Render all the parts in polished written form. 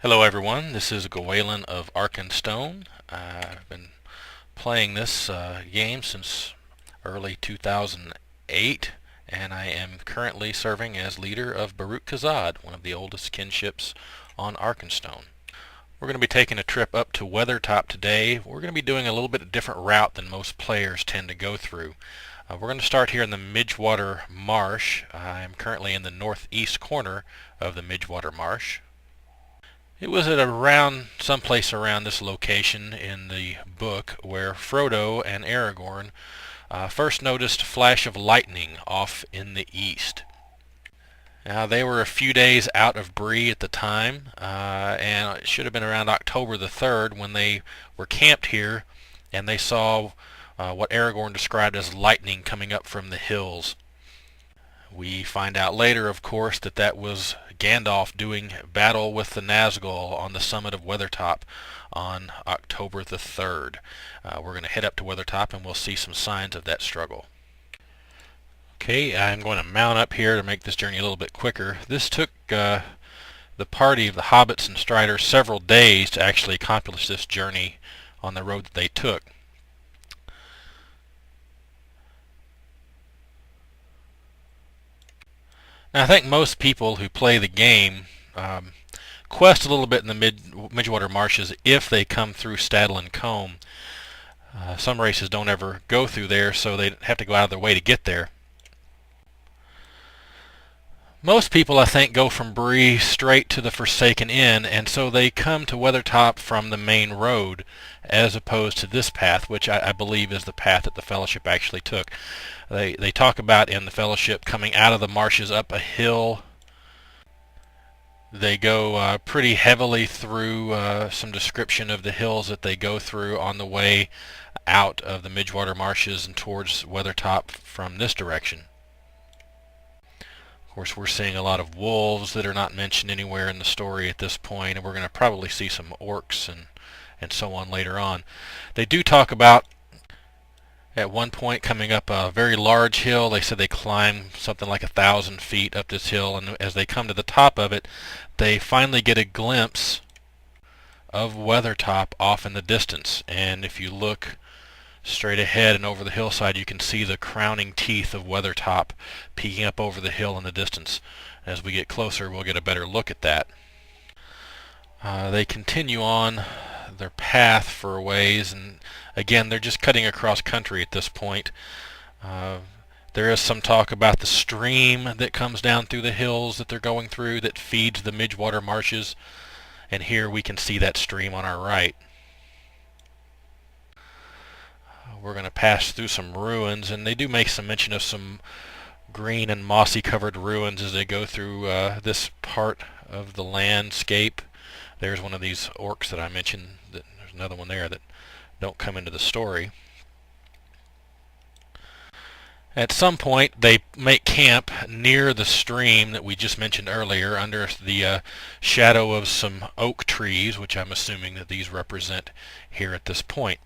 Hello everyone, this is Gawalan of Arkenstone. I've been playing this game since early 2008, and I am currently serving as leader of Baruch Kazad, one of the oldest kinships on Arkenstone. We're going to be taking a trip up to Weathertop today. We're going to be doing a little bit different route than most players tend to go through. We're going to start here in the Midgewater Marsh. I'm currently in the northeast corner of the Midgewater Marsh. It was at around someplace around this location in the book where Frodo and Aragorn first noticed a flash of lightning off in the east. Now they were a few days out of Bree at the time, and it should have been around October the 3rd when they were camped here, and they saw what Aragorn described as lightning coming up from the hills. We find out later, of course, that that was Gandalf doing battle with the Nazgul on the summit of Weathertop on October the 3rd. We're going to head up to Weathertop and we'll see some signs of that struggle. Okay, I'm going to mount up here to make this journey a little bit quicker. This took the party of the hobbits and striders several days to actually accomplish this journey on the road that they took. Now, I think most people who play the game quest a little bit in the Midgewater Marshes if they come through Staddle and Combe. Some races don't ever go through there, so they have to go out of their way to get there. Most people, I think, go from Bree straight to the Forsaken Inn, and so they come to Weathertop from the main road, as opposed to this path, which I believe is the path that the Fellowship actually took. They talk about in the Fellowship coming out of the marshes up a hill. They go pretty heavily through some description of the hills that they go through on the way out of the Midgewater Marshes and towards Weathertop from this direction. Of course, we're seeing a lot of wolves that are not mentioned anywhere in the story at this point, and we're going to probably see some orcs and so on later on. They do talk about at one point coming up a very large hill. They said they climbed something like 1,000 feet up this hill, and as they come to the top of it, they finally get a glimpse of Weathertop off in the distance. And if you look straight ahead and over the hillside, you can see the crowning teeth of Weathertop peeking up over the hill in the distance. As we get closer, we'll get a better look at that. They continue on their path for a ways, and again, they're just cutting across country at this point. There is some talk about the stream that comes down through the hills that they're going through that feeds the Midgewater Marshes, and here we can see that stream on our right. We're going to pass through some ruins, and they do make some mention of some green and mossy covered ruins as they go through this part of the landscape. There's one of these orcs that I mentioned. There's another one there that don't come into the story. At some point, they make camp near the stream that we just mentioned earlier, under the shadow of some oak trees, which I'm assuming that these represent here at this point.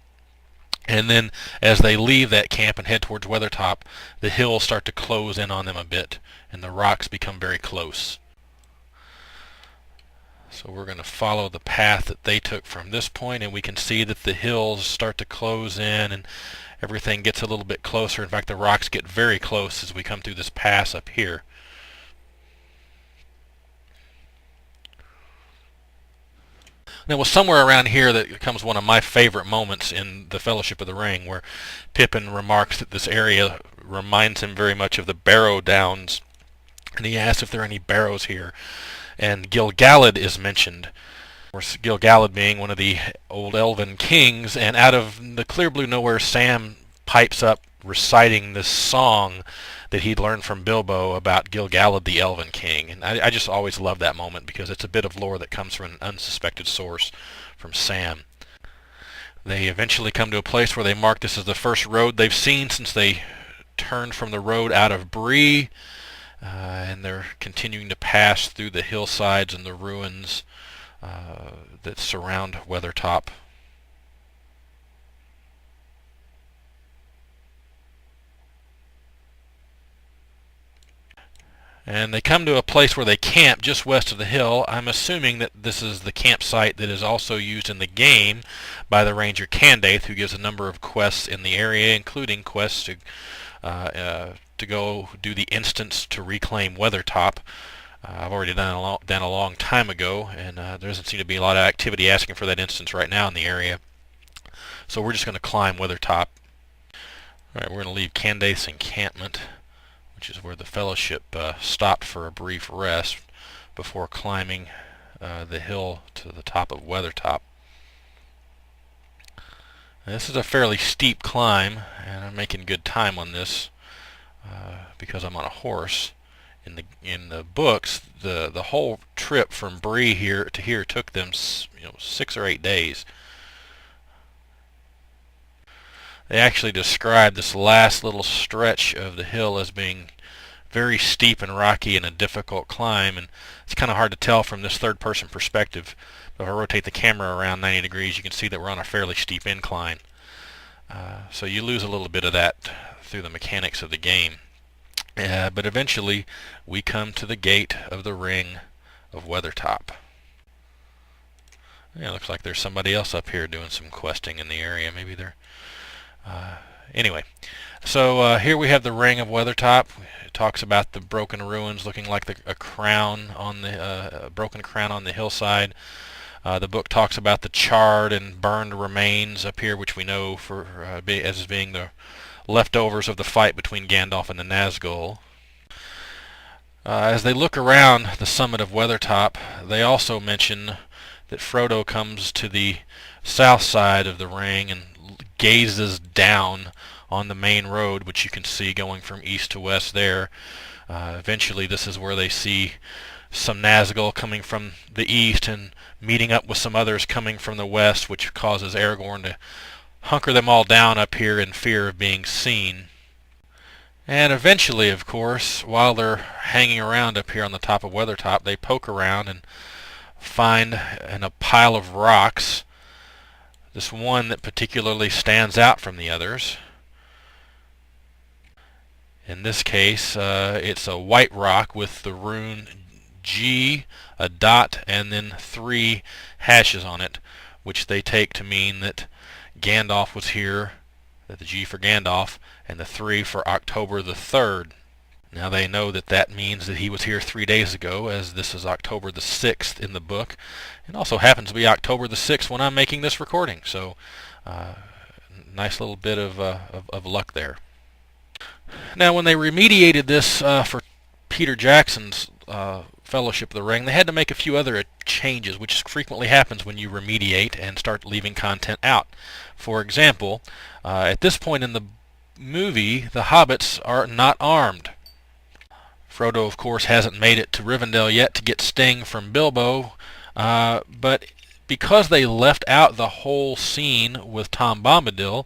And then as they leave that camp and head towards Weathertop, the hills start to close in on them a bit, and the rocks become very close. So we're going to follow the path that they took from this point, and we can see that the hills start to close in and everything gets a little bit closer. In fact, the rocks get very close as we come through this pass up here. Now, it was somewhere around here that comes one of my favorite moments in the Fellowship of the Ring, where Pippin remarks that this area reminds him very much of the Barrow Downs, and he asks if there are any barrows here. And Gil-galad is mentioned. Of course, Gil-galad being one of the old elven kings, and out of the clear blue nowhere, Sam pipes up reciting this song that he'd learned from Bilbo about Gil-galad the Elven King. And I just always love that moment because it's a bit of lore that comes from an unsuspected source from Sam. They eventually come to a place where they mark this as the first road they've seen since they turned from the road out of Bree, and they're continuing to pass through the hillsides and the ruins that surround Weathertop. And they come to a place where they camp just west of the hill. I'm assuming that this is the campsite that is also used in the game by the ranger Candace, who gives a number of quests in the area, including quests to go do the instance to reclaim Weathertop. I've already done a long time ago, and there doesn't seem to be a lot of activity asking for that instance right now in the area. So we're just going to climb Weathertop. Alright, we're going to leave Candace encampment, which is where the Fellowship stopped for a brief rest before climbing the hill to the top of Weathertop. Now, this is a fairly steep climb, and I'm making good time on this because I'm on a horse. In the books, the whole trip from Bree here to here took them 6 or 8 days. They actually describe this last little stretch of the hill as being very steep and rocky and a difficult climb, and it's kind of hard to tell from this third-person perspective. But if I rotate the camera around 90 degrees, you can see that we're on a fairly steep incline. So you lose a little bit of that through the mechanics of the game. But eventually, we come to the gate of the ring of Weathertop. Yeah, looks like there's somebody else up here doing some questing in the area. Maybe they're... Anyway, so here we have the ring of Weathertop. It talks about the broken ruins looking like a crown on the broken crown on the hillside. The book talks about the charred and burned remains up here, which we know as being the leftovers of the fight between Gandalf and the Nazgul. As they look around the summit of Weathertop, they also mention that Frodo comes to the south side of the ring and gazes down on the main road, which you can see going from east to west there. Eventually, this is where they see some Nazgul coming from the east and meeting up with some others coming from the west, which causes Aragorn to hunker them all down up here in fear of being seen. And eventually, of course, while they're hanging around up here on the top of Weathertop, they poke around and find in a pile of rocks this one that particularly stands out from the others. In this case, it's a white rock with the rune G, a dot, and then 3 hashes on it, which they take to mean that Gandalf was here, the G for Gandalf, and the 3 for October the 3rd. Now they know that that means that he was here 3 days ago, as this is October the 6th in the book. It also happens to be October the 6th when I'm making this recording, so nice little bit of luck there. Now when they remediated this for Peter Jackson's Fellowship of the Ring, they had to make a few other changes, which frequently happens when you remediate and start leaving content out. For example, at this point in the movie, the hobbits are not armed. Frodo, of course, hasn't made it to Rivendell yet to get Sting from Bilbo, but because they left out the whole scene with Tom Bombadil,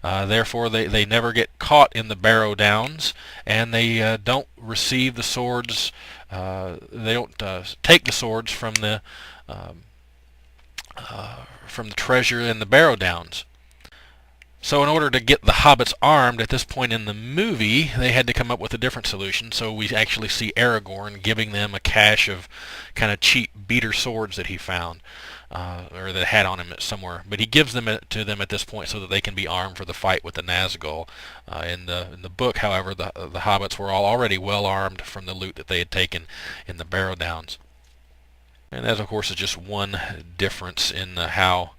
therefore they never get caught in the Barrow Downs, and they don't receive the swords. They don't take the swords from the treasure in the Barrow Downs. So in order to get the hobbits armed at this point in the movie, they had to come up with a different solution. So we actually see Aragorn giving them a cache of kind of cheap beater swords that he found, or that had on him somewhere. But he gives them to them at this point so that they can be armed for the fight with the Nazgul. In the book, however, the hobbits were already well armed from the loot that they had taken in the Barrow Downs. And that, of course, is just one difference in how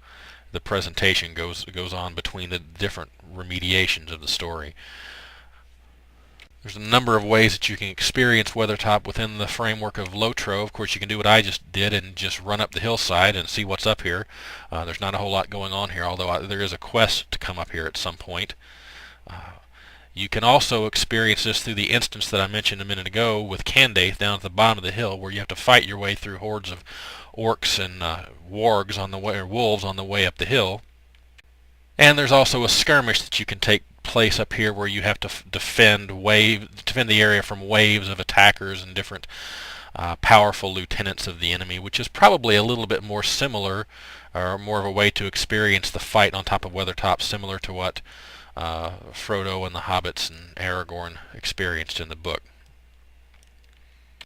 the presentation goes on between the different remediations of the story. There's a number of ways that you can experience Weathertop within the framework of Lotro. Of course, you can do what I just did and just run up the hillside and see what's up here. There's not a whole lot going on here, although there is a quest to come up here at some point. You can also experience this through the instance that I mentioned a minute ago with Candace down at the bottom of the hill, where you have to fight your way through hordes of orcs and wargs on the way, or wolves on the way up the hill. And there's also a skirmish that you can take place up here, where you have to defend the area from waves of attackers and different powerful lieutenants of the enemy, which is probably a little bit more similar, or more of a way to experience the fight on top of Weathertop, similar to what Frodo and the hobbits and Aragorn experienced in the book.